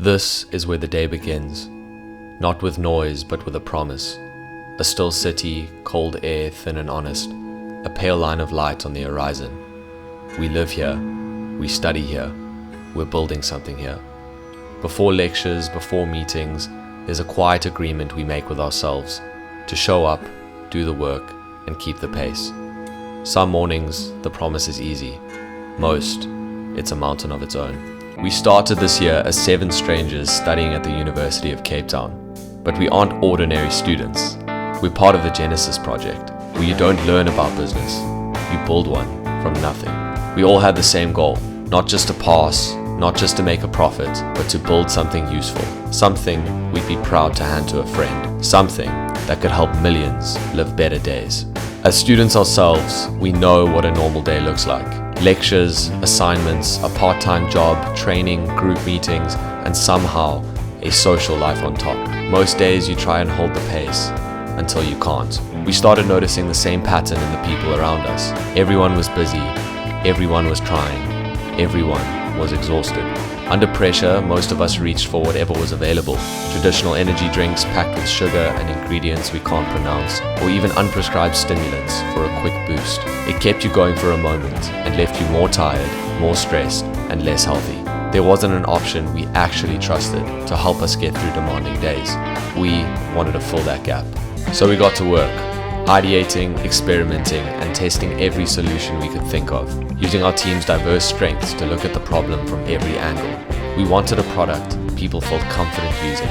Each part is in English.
This is where the day begins, not with noise but with a promise. A still city, cold air, thin and honest, a pale line of light on the horizon. We live here, we study here, we're building something here. Before lectures, before meetings, there's a quiet agreement we make with ourselves to show up, do the work, and keep the pace. Some mornings, the promise is easy. Most, it's a mountain of its own. We started this year as 7 strangers studying at the University of Cape Town. But we aren't ordinary students. We're part of the Genesis Project, where you don't learn about business, you build one from nothing. We all had the same goal, not just to pass, not just to make a profit, but to build something useful, something we'd be proud to hand to a friend, something that could help millions live better days. As students ourselves, we know what a normal day looks like. Lectures, assignments, a part-time job, training, group meetings, and somehow a social life on top. Most days you try and hold the pace until you can't. We started noticing the same pattern in the people around us. Everyone was busy, everyone was trying, everyone was exhausted. Under pressure, most of us reached for whatever was available. Traditional energy drinks packed with sugar and ingredients we can't pronounce, or even unprescribed stimulants for a quick boost. It kept you going for a moment and left you more tired, more stressed, and less healthy. There wasn't an option we actually trusted to help us get through demanding days. We wanted to fill that gap. So we got to work, ideating, experimenting, and testing every solution we could think of, using our team's diverse strengths to look at the problem from every angle. We wanted a product people felt confident using,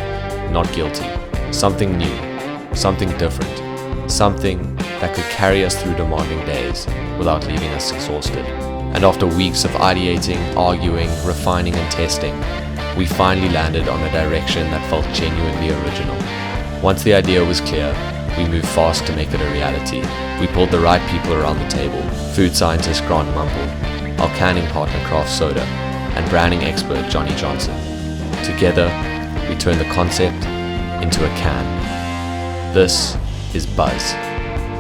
not guilty. Something new, something different, something that could carry us through demanding days without leaving us exhausted. And after weeks of ideating, arguing, refining, and testing, we finally landed on a direction that felt genuinely original. Once the idea was clear, we moved fast to make it a reality. We pulled the right people around the table: food scientist Grant Mumble, our canning partner Craft Soda, and branding expert Johnny Johnson. Together, we turned the concept into a can. This is Buzz,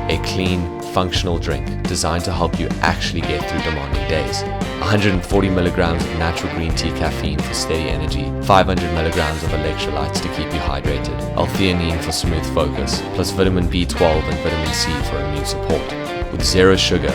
a clean, functional drink designed to help you actually get through demanding days. 140 milligrams of natural green tea caffeine for steady energy, 500 milligrams of electrolytes to keep you hydrated, L-theanine for smooth focus, plus vitamin B12 and vitamin C for immune support, with 0 sugar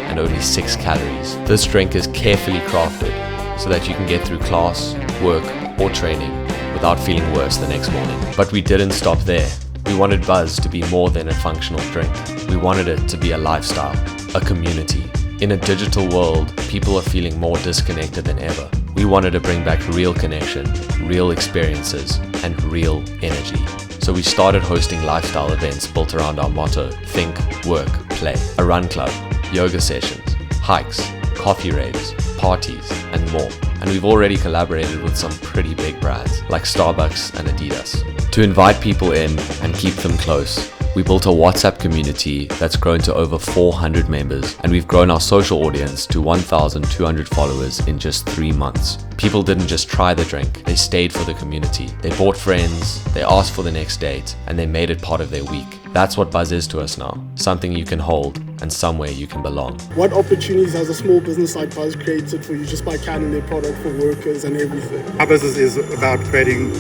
and only 6 calories. This drink is carefully crafted so that you can get through class, work, or training without feeling worse the next morning. But we didn't stop there. We wanted Buzz to be more than a functional drink. We wanted it to be a lifestyle, a community. In a digital world, people are feeling more disconnected than ever. We wanted to bring back real connection, real experiences, and real energy. So we started hosting lifestyle events built around our motto: think, work, play. A run club, yoga sessions, hikes, coffee raves, parties, and more. And we've already collaborated with some pretty big brands like Starbucks and Adidas. To invite people in and keep them close, we built a WhatsApp community that's grown to over 400 members, and we've grown our social audience to 1,200 followers in just 3 months. People didn't just try the drink, they stayed for the community. They bought friends, they asked for the next date, and they made it part of their week. That's what Buzz is to us now, something you can hold and somewhere you can belong. What opportunities has a small business like Buzz created for you just by canning their product for workers and everything? Our business is about creating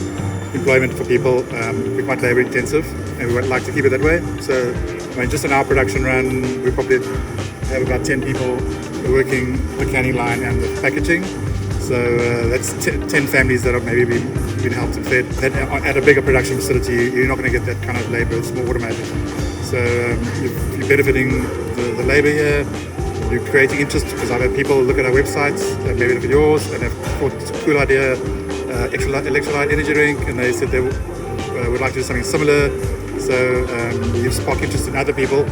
employment for people. We're quite labor intensive and we would like to keep it that way. So just in our production run, we probably have about 10 people working the canning line and the packaging. So that's 10 families that have maybe been helped and fed. At a bigger production facility, you're not going to get that kind of labor. It's more automated. So you're benefiting the labor here. You're creating interest, because I've had people look at our websites and maybe look at yours and have thought it's a cool idea, electrolyte energy drink, and they said they would like to do something similar. So you spark interest in other people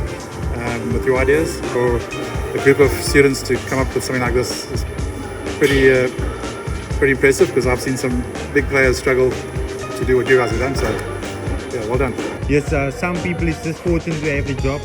with your ideas. For a group of students to come up with something like this is pretty impressive, because I've seen some big players struggle to do what you guys have done. So yeah, well done. Yes, some people is just fortunate to have a job,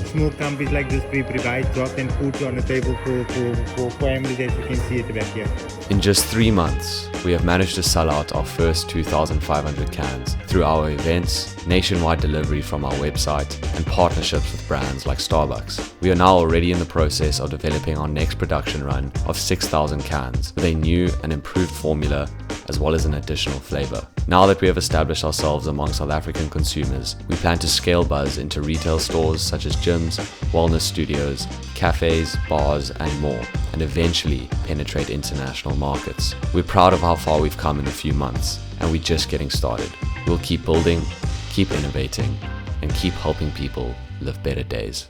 small companies like this, we provide jobs and food on the table for families, as you can see at the back here. In just 3 months, we have managed to sell out our first 2,500 cans through our events, nationwide delivery from our website, and partnerships with brands like Starbucks. We are now already in the process of developing our next production run of 6,000 cans with a new and improved formula, as well as an additional flavor. Now that we have established ourselves among South African consumers, we plan to scale Buzz into retail stores such as gyms, wellness studios, cafes, bars, and more, and eventually penetrate international markets. We're proud of how far we've come in a few months, and we're just getting started. We'll keep building, keep innovating, and keep helping people live better days.